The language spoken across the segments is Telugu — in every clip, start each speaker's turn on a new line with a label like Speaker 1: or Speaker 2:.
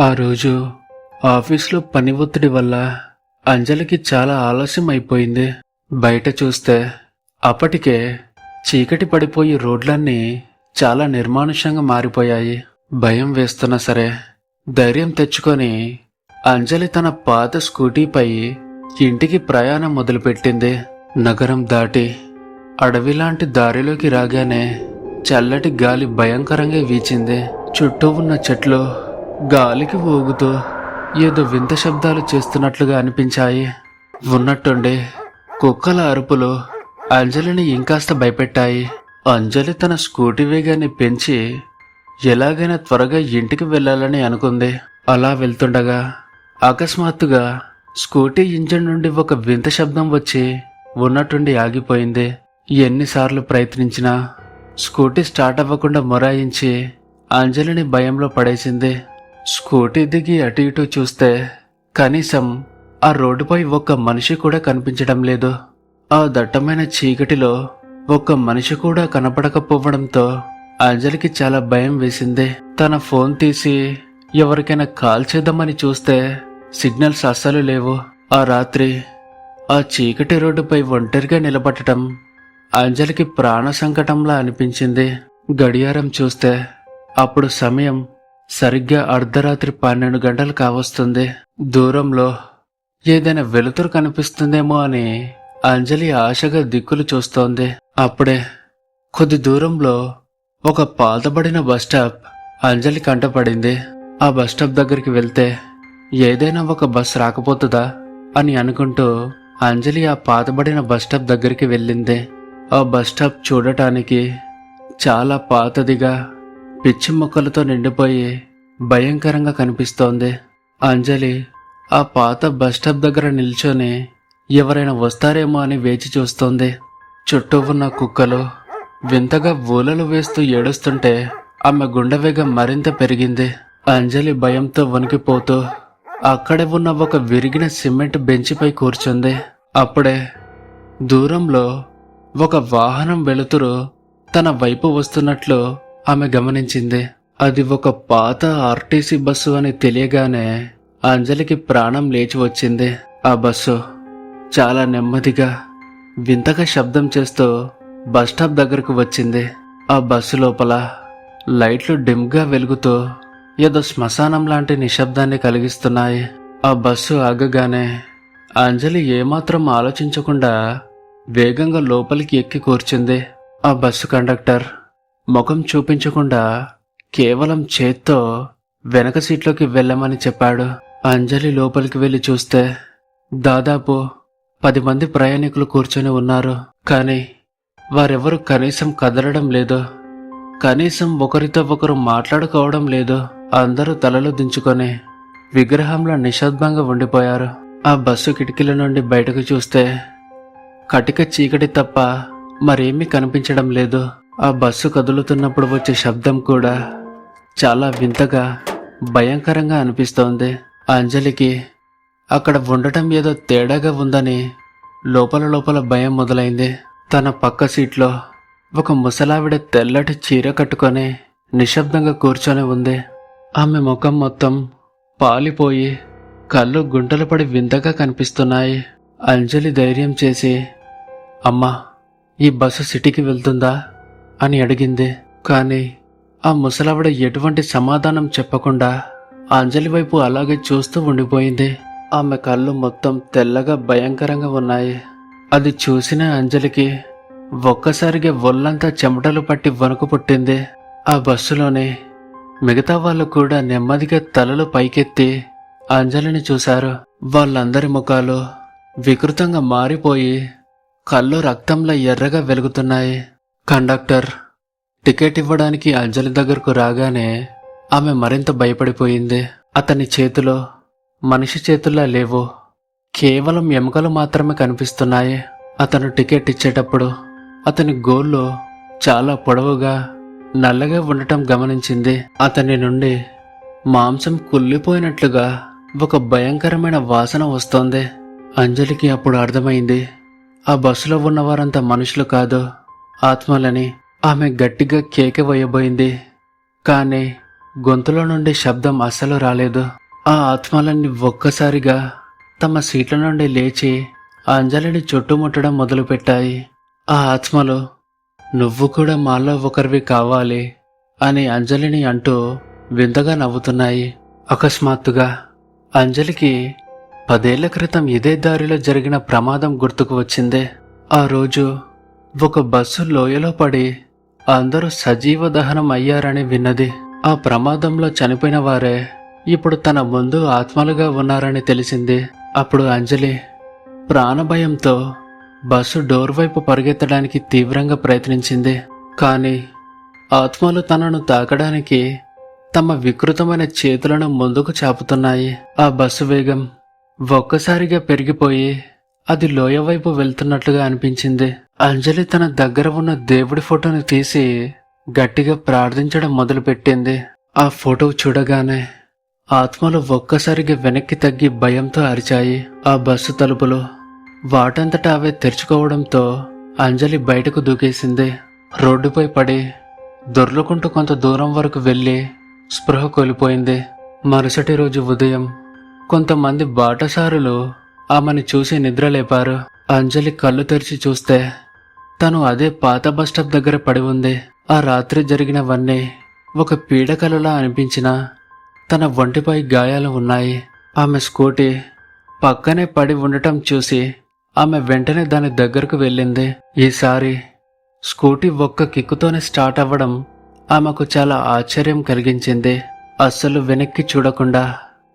Speaker 1: ఆ రోజు ఆఫీస్లో పని ఒత్తిడి వల్ల అంజలికి చాలా ఆలస్యం అయిపోయింది. బయట చూస్తే అప్పటికే చీకటి పడిపోయి రోడ్లన్నీ చాలా నిర్మానుష్యంగా మారిపోయాయి. భయం వేస్తున్నా సరే ధైర్యం తెచ్చుకొని అంజలి తన పాత స్కూటీపై ఇంటికి ప్రయాణం మొదలుపెట్టింది. నగరం దాటి అడవిలాంటి దారిలోకి రాగానే చల్లటి గాలి భయంకరంగా వీచింది. చుట్టూ ఉన్న చెట్లు గాలికి ఊగుతూ ఏదో వింత శబ్దాలు చేస్తున్నట్లుగా అనిపించాయి. ఉన్నట్టుండి కుక్కల అరుపులు అంజలిని ఇంకాస్త భయపెట్టాయి. అంజలి తన స్కూటీ వేగాన్ని పెంచి ఎలాగైనా త్వరగా ఇంటికి వెళ్ళాలని అనుకుంది. అలా వెళ్తుండగా అకస్మాత్తుగా స్కూటీ ఇంజిన్ నుండి ఒక వింత శబ్దం వచ్చి ఉన్నట్టుండి ఆగిపోయింది. ఎన్నిసార్లు ప్రయత్నించినా స్కూటీ స్టార్ట్ అవ్వకుండా మొరాయించి అంజలిని భయంలో పడేసింది. స్కూటీ దిగి అటు ఇటు చూస్తే కనీసం ఆ రోడ్డుపై ఒక్క మనిషి కూడా కనిపించడం లేదు. ఆ దట్టమైన చీకటిలో ఒక్క మనిషి కూడా కనపడకపోవడంతో అంజలికి చాలా భయం వేసింది. తన ఫోన్ తీసి ఎవరికైనా కాల్ చేద్దామని చూస్తే సిగ్నల్స్ అస్సలు లేవు. ఆ రాత్రి ఆ చీకటి రోడ్డుపై ఒంటరిగా నిలబడటం అంజలికి ప్రాణ సంకటంలా అనిపించింది. గడియారం చూస్తే అప్పుడు సమయం సరిగ్గా అర్ధరాత్రి 12 గంటలు కావస్తుంది. దూరంలో ఏదైనా వెలుతురు కనిపిస్తుందేమో అని అంజలి ఆశగా దిక్కులు చూస్తోంది. అప్పుడే కొద్ది దూరంలో ఒక పాతబడిన బస్టాప్ అంజలి కంటపడింది. ఆ బస్టాప్ దగ్గరికి వెళ్తే ఏదైనా ఒక బస్ రాకపోతుందా అని అనుకుంటూ అంజలి ఆ పాతబడిన బస్టాప్ దగ్గరికి వెళ్ళింది. ఆ బస్టాప్ చూడటానికి చాలా పాతదిగా పిచ్చి మొక్కలతో నిండిపోయి భయంకరంగా కనిపిస్తోంది. అంజలి ఆ పాత బస్టాప్ దగ్గర నిల్చొని ఎవరైనా వస్తారేమో అని వేచి చూస్తోంది. చుట్టూ ఉన్న కుక్కలు వింతగా ఊలలు వేస్తూ ఏడుస్తుంటే ఆమె గుండె వేగం మరింత పెరిగింది. అంజలి భయంతో వణికిపోతూ అక్కడే ఉన్న ఒక విరిగిన సిమెంట్ బెంచిపై కూర్చుంది. అప్పుడే దూరంలో ఒక వాహనం వెలుతురు తన వైపు వస్తున్నట్లు ఆమె గమనించింది. అది ఒక పాత ఆర్టీసీ బస్సు అని తెలియగానే అంజలికి ప్రాణం లేచి వచ్చింది. ఆ బస్సు చాలా నెమ్మదిగా వింతగా శబ్దం చేస్తూ బస్టాప్ దగ్గరకు వచ్చింది. ఆ బస్సు లోపల లైట్లు డిమ్గా వెలుగుతూ ఏదో శ్మశానం లాంటి నిశ్శబ్దాన్ని కలిగిస్తున్నాయి. ఆ బస్సు ఆగగానే అంజలి ఏమాత్రం ఆలోచించకుండా వేగంగా లోపలికి ఎక్కి కూర్చుంది. ఆ బస్సు కండక్టర్ ముఖం చూపించకుండా కేవలం చేత్తో వెనక సీట్లోకి వెళ్ళమని చెప్పాడు. అంజలి లోపలికి వెళ్లి చూస్తే దాదాపు 10 మంది ప్రయాణికులు కూర్చొని ఉన్నారు. కానీ వారెవరూ కనీసం కదలడం లేదు. కనీసం ఒకరితో ఒకరు మాట్లాడుకోవడం లేదు. అందరూ తలలు దించుకొని విగ్రహంలో నిశ్శబ్దంగా ఉండిపోయారు. ఆ బస్సు కిటికీల నుండి బయటకు చూస్తే కటిక చీకటి తప్ప మరేమీ కనిపించడం లేదు. ఆ బస్సు కదులుతున్నప్పుడు వచ్చే శబ్దం కూడా చాలా వింతగా భయంకరంగా అనిపిస్తోంది. అంజలికి అక్కడ ఉండటం ఏదో తేడాగా ఉందని లోపల లోపల భయం మొదలైంది. తన పక్క సీట్లో ఒక ముసలావిడ తెల్లటి చీర కట్టుకొని నిశ్శబ్దంగా కూర్చొని ఉంది. ఆమె ముఖం మొత్తం పాలిపోయి కళ్ళు గుంటలు పడి వింతగా కనిపిస్తున్నాయి. అంజలి ధైర్యం చేసి, అమ్మా, ఈ బస్సు సిటీకి వెళ్తుందా అని అడిగింది. కానీ ఆ ముసలావిడ ఎటువంటి సమాధానం చెప్పకుండా అంజలి వైపు అలాగే చూస్తూ ఉండిపోయింది. ఆమె కళ్ళు మొత్తం తెల్లగా భయంకరంగా ఉన్నాయి. అది చూసిన అంజలికి ఒక్కసారిగా ఒళ్ళంతా చెమటలు పట్టి వణుకు పుట్టింది. ఆ బస్సులోనే మిగతా వాళ్ళు కూడా నెమ్మదిగా తలలు పైకెత్తి అంజలిని చూశారు. వాళ్ళందరి ముఖాలు వికృతంగా మారిపోయి కళ్ళు రక్తంలా ఎర్రగా వెలుగుతున్నాయి. కండక్టర్ టికెట్ ఇవ్వడానికి అంజలి దగ్గరకు రాగానే ఆమె మరింత భయపడిపోయింది. అతని చేతిలో మనిషి చేతుల్లా లేవు, కేవలం ఎముకలు మాత్రమే కనిపిస్తున్నాయి. అతను టికెట్ ఇచ్చేటప్పుడు అతని గోళ్ళు చాలా పొడవుగా నల్లగా ఉండటం గమనించింది. అతని నుండి మాంసం కుళ్ళిపోయినట్లుగా ఒక భయంకరమైన వాసన వస్తోంది. అంజలికి అప్పుడు అర్థమైంది, ఆ బస్సులో ఉన్నవారంతా మనుషులు కాదు, ఆత్మలని. ఆమె గట్టిగా కేక వేయబోయింది. కానీ గొంతులో నుండి శబ్దం అస్సలు రాలేదు. ఆ ఆత్మలన్నీ ఒక్కసారిగా తమ సీట్ల నుండి లేచి అంజలిని చుట్టుముట్టడం మొదలుపెట్టాయి. ఆ ఆత్మలు, నువ్వు కూడా మాలో ఒకరివి కావాలి అని అంజలిని అంటూ వింతగా నవ్వుతున్నాయి. అకస్మాత్తుగా అంజలికి 10 ఏళ్ల క్రితం ఇదే దారిలో జరిగిన ప్రమాదం గుర్తుకు వచ్చింది. ఆ రోజు ఒక బస్సు లోయలో పడి అందరూ సజీవ దహనం అయ్యారని విన్నది. ఆ ప్రమాదంలో చనిపోయిన వారే ఇప్పుడు తన ముందు ఆత్మలుగా ఉన్నారని తెలిసింది. అప్పుడు అంజలి ప్రాణభయంతో బస్సు డోర్ వైపు పరిగెత్తడానికి తీవ్రంగా ప్రయత్నించింది. కానీ ఆత్మలు తనను తాకడానికి తమ వికృతమైన చేతులను ముందుకు చాపుతున్నాయి. ఆ బస్సు వేగం ఒక్కసారిగా పెరిగిపోయి అది లోయ వైపు వెళ్తున్నట్లుగా అనిపించింది. అంజలి తన దగ్గర ఉన్న దేవుడి ఫోటోని తీసి గట్టిగా ప్రార్థించడం మొదలుపెట్టింది. ఆ ఫోటో చూడగానే ఆత్మలు ఒక్కసారిగా వెనక్కి తగ్గి భయంతో అరిచాయి. ఆ బస్సు తలుపులు వాటంతటా అవే తెరుచుకోవడంతో అంజలి బయటకు దూకేసింది. రోడ్డుపై పడి దొర్లుకుంటూ కొంత దూరం వరకు వెళ్లి స్పృహ కోల్పోయింది. మరుసటి రోజు ఉదయం కొంతమంది బాటసారులు ఆమెను చూసి నిద్రలేపారు. అంజలి కళ్ళు తెరిచి చూస్తే తను అదే పాత బస్టాప్ దగ్గర పడి ఉంది. ఆ రాత్రి జరిగినవన్నీ ఒక పీడకలలా అనిపించినా తన ఒంటిపై గాయాలు ఉన్నాయి. ఆమె స్కూటీ పక్కనే పడి ఉండటం చూసి ఆమె వెంటనే దాని దగ్గరకు వెళ్ళింది. ఈసారి స్కూటీ ఒక్క కిక్కుతోనే స్టార్ట్ అవ్వడం ఆమెకు చాలా ఆశ్చర్యం కలిగించింది. అస్సలు వెనక్కి చూడకుండా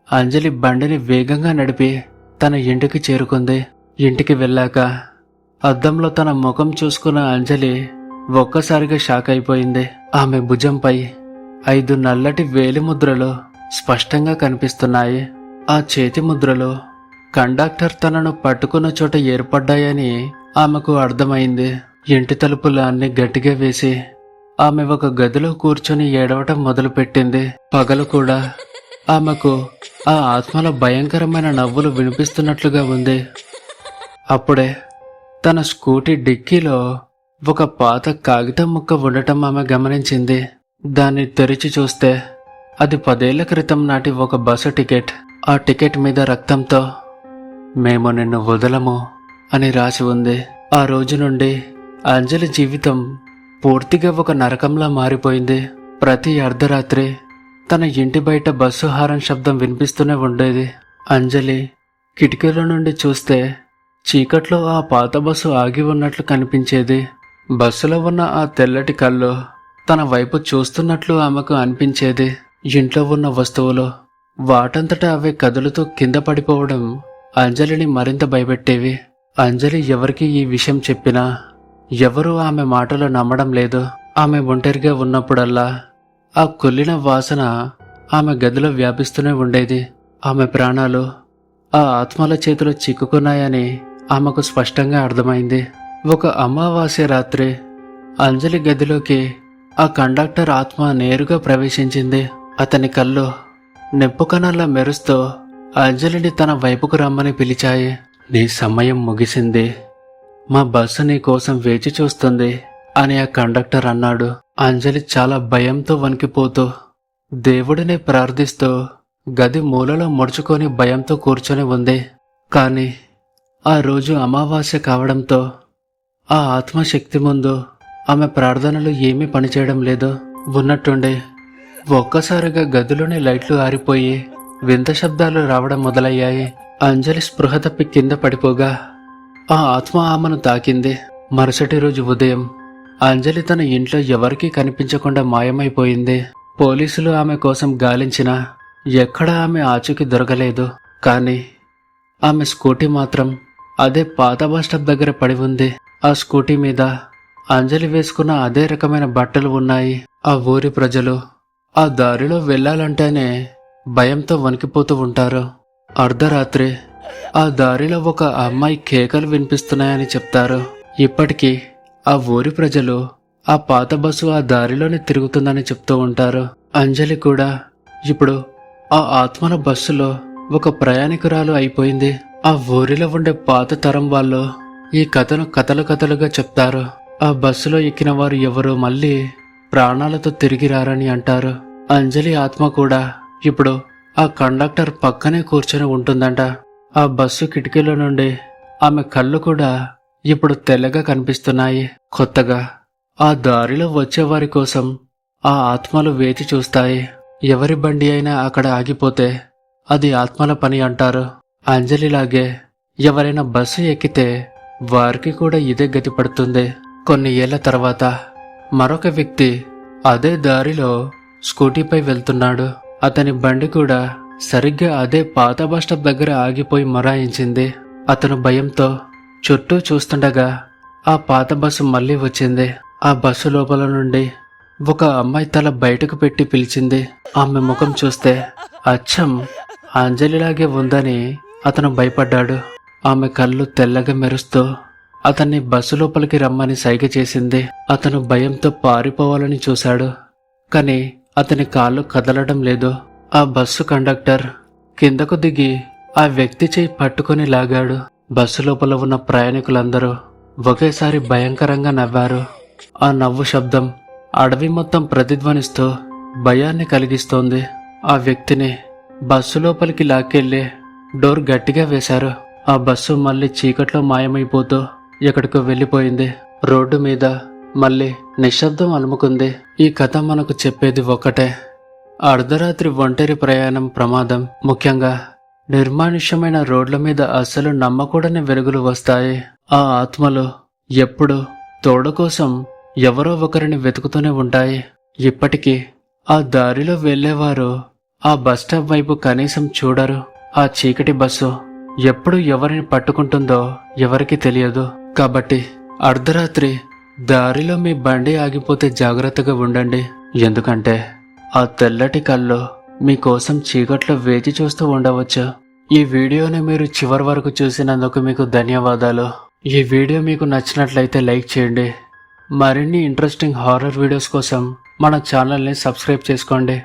Speaker 1: అంజలి బండిని వేగంగా నడిపి తన ఇంటికి చేరుకుంది. ఇంటికి వెళ్ళాక అద్దంలో తన ముఖం చూసుకున్న అంజలి ఒక్కసారిగా షాక్ అయిపోయింది. ఆమె భుజంపై 5 నల్లటి వేలి ముద్రలు స్పష్టంగా కనిపిస్తున్నాయి. ఆ చేతి ముద్రలు కండక్టర్ తనను పట్టుకున్న చోట ఏర్పడ్డాయని ఆమెకు అర్థమైంది. ఇంటి తలుపులు అన్ని గట్టిగా వేసి ఆమె ఒక గదిలో కూర్చొని ఏడవటం మొదలుపెట్టింది. పగలు కూడా ఆమెకు ఆ ఆత్మల భయంకరమైన నవ్వులు వినిపిస్తున్నట్లుగా ఉంది. అప్పుడే తన స్కూటీ డిక్కీలో ఒక పాత కాగితం ముక్క ఉండటం ఆమె గమనించింది. దాన్ని తెరిచి చూస్తే అది 10 ఏళ్ల క్రితం నాటి ఒక బస్సు టికెట్. ఆ టికెట్ మీద రక్తంతో "మేము నిన్ను వదలము" అని రాసి ఉంది. ఆ రోజు నుండి అంజలి జీవితం పూర్తిగా ఒక నరకంలా మారిపోయింది. ప్రతి అర్ధరాత్రి తన ఇంటి బయట బస్సు హారన్ శబ్దం వినిపిస్తూనే ఉండేది. అంజలి కిటికీల నుండి చూస్తే చీకట్లో ఆ పాత బస్సు ఆగి ఉన్నట్లు కనిపించేది. బస్సులో ఉన్న ఆ తెల్లటి కళ్ళు తన వైపు చూస్తున్నట్లు ఆమెకు అనిపించేది. ఇంట్లో ఉన్న వస్తువులు వాటంతటా అవే కదులుతూ కింద పడిపోవడం అంజలిని మరింత భయపెట్టేవి. అంజలి ఎవరికి ఈ విషయం చెప్పినా ఎవరూ ఆమె మాటలు నమ్మడం లేదు. ఆమె ఒంటరిగా ఉన్నప్పుడల్లా ఆ కుళ్ళిన వాసన ఆమె గదిలో వ్యాపిస్తూనే ఉండేది. ఆమె ప్రాణాలు ఆ ఆత్మల చేతిలో చిక్కుకున్నాయని ఆమెకు స్పష్టంగా అర్థమైంది. ఒక అమావాస్య రాత్రి అంజలి గదిలోకి ఆ కండక్టర్ ఆత్మ నేరుగా ప్రవేశించింది. అతని కళ్ళు నిప్పు కణాల్లో మెరుస్తూ అంజలిని తన వైపుకు రమ్మని పిలిచాయి. "నీ సమయం ముగిసింది. మా బస్సు నీ కోసం వేచి చూస్తుంది" అని ఆ కండక్టర్ అన్నాడు. అంజలి చాలా భయంతో వణికిపోతూ దేవుడిని ప్రార్థిస్తూ గది మూలలో ముడుచుకొని భయంతో కూర్చొని ఉంది. కాని ఆ రోజు అమావాస్య కావడంతో ఆ ఆత్మశక్తి ముందు ఆమె ప్రార్థనలు ఏమీ పనిచేయడం లేదు. ఉన్నట్టుండి ఒక్కసారిగా గదిలోని లైట్లు ఆరిపోయి వింత శబ్దాలు రావడం మొదలయ్యాయి. అంజలి స్పృహ తప్పి కింద పడిపోగా ఆ ఆత్మ ఆమెను తాకింది. మరుసటి రోజు ఉదయం అంజలి తన ఇంట్లో ఎవరికీ కనిపించకుండా మాయమైపోయింది. పోలీసులు ఆమె కోసం గాలించినా ఎక్కడా ఆమె ఆచూకీ దొరకలేదు. కానీ ఆమె స్కూటీ మాత్రం అదే పాత బస్టాప్ దగ్గర పడి ఉంది. ఆ స్కూటీ మీద అంజలి వేసుకున్న అదే రకమైన బట్టలు ఉన్నాయి. ఆ ఊరి ప్రజలు ఆ దారిలో వెళ్లాలంటేనే భయంతో వణికిపోతూ ఉంటారు. అర్ధరాత్రి ఆ దారిలో ఒక అమ్మాయి కేకలు వినిపిస్తున్నాయని చెప్తారు. ఇప్పటికీ ఆ ఊరి ప్రజలు ఆ పాత బస్సు ఆ దారిలోనే తిరుగుతుందని చెప్తూ ఉంటారు. అంజలి కూడా ఇప్పుడు ఆ ఆత్మల బస్సులో ఒక ప్రయాణికురాలు అయిపోయింది. ఆ ఊరిలో ఉండే పాత తరం వాళ్ళు ఈ కథను కథలు కథలుగా చెప్తారు. ఆ బస్సులో ఎక్కిన వారు ఎవరో మళ్ళీ ప్రాణాలతో తిరిగి రారని అంటారు. అంజలి ఆత్మ కూడా ఇప్పుడు ఆ కండక్టర్ పక్కనే కూర్చొని ఉంటుందంట. ఆ బస్సు కిటికీలో నుండి ఆమె కళ్ళు కూడా ఇప్పుడు తెల్లగా కనిపిస్తున్నాయి. కొత్తగా ఆ దారిలో వచ్చేవారి కోసం ఆ ఆత్మలు వేచి చూస్తాయి. ఎవరి బండి అయినా అక్కడ ఆగిపోతే అది ఆత్మల పని అంటారు. అంజలిలాగే ఎవరైనా బస్సు ఎక్కితే వారికి కూడా ఇదే గతి పడుతుంది. కొన్ని ఏళ్ల తర్వాత మరొక వ్యక్తి అదే దారిలో స్కూటీపై వెళ్తున్నాడు. అతని బండి కూడా సరిగ్గా అదే పాత బస్టాప్ దగ్గర ఆగిపోయి మొరాయించింది. అతను భయంతో చుట్టూ చూస్తుండగా ఆ పాత బస్సు మళ్లీ వచ్చింది. ఆ బస్సు లోపల నుండి ఒక అమ్మాయి తల బయటకు పెట్టి పిలిచింది. ఆమె ముఖం చూస్తే అచ్చం అంజలిలాగే ఉందని అతను భయపడ్డాడు. ఆమె కళ్ళు తెల్లగా మెరుస్తూ అతన్ని బస్సు లోపలికి రమ్మని సైగ చేసింది. అతను భయంతో పారిపోవాలని చూశాడు. కాని అతని కాళ్ళు కదలడం లేదు. ఆ బస్సు కండక్టర్ కిందకు దిగి ఆ వ్యక్తి చేయి పట్టుకుని లాగాడు. బస్సు లోపల ఉన్న ప్రయాణికులందరూ ఒకేసారి భయంకరంగా నవ్వారు. ఆ నవ్వు శబ్దం అడవి మొత్తం ప్రతిధ్వనిస్తూ భయాన్ని కలిగిస్తోంది. ఆ వ్యక్తిని బస్సు లోపలికి లాక్కెళ్లి డోర్ గట్టిగా వేశారు. ఆ బస్సు మళ్లీ చీకట్లో మాయమైపోతూ ఎక్కడికో వెళ్లిపోయింది. రోడ్డు మీద మళ్లీ నిశ్శబ్దం అలుముకుంది. ఈ కథ మనకు చెప్పేది ఒక్కటే: అర్ధరాత్రి ఒంటరి ప్రయాణం ప్రమాదం. ముఖ్యంగా నిర్మానుష్యమైన రోడ్ల మీద అస్సలు నమ్మకూడని వెలుగులు వస్తాయి. ఆ ఆత్మలు ఎప్పుడు తోడు కోసం ఎవరో ఒకరిని వెతుకుతూనే ఉంటాయి. ఇప్పటికీ ఆ దారిలో వెళ్లేవారు ఆ బస్టాప్ వైపు కనీసం చూడరు. ఆ చీకటి బస్సు ఎప్పుడు ఎవరిని పట్టుకుంటుందో ఎవరికి తెలియదు. కాబట్టి అర్ధరాత్రి దారిలో మీ బండి ఆగిపోతే జాగ్రత్తగా ఉండండి. ఎందుకంటే ఆ తెల్లటి కళ్ళు మీకోసం చీకట్లో వేచి చూస్తూ ఉండవచ్చు. ఈ వీడియోని మీరు చివరి వరకు చూసినందుకు మీకు ధన్యవాదాలు. ఈ వీడియో మీకు నచ్చినట్లయితే లైక్ చేయండి. మరిన్ని ఇంట్రెస్టింగ్ హారర్ వీడియోస్ కోసం మన ఛానల్ని సబ్స్క్రైబ్ చేసుకోండి.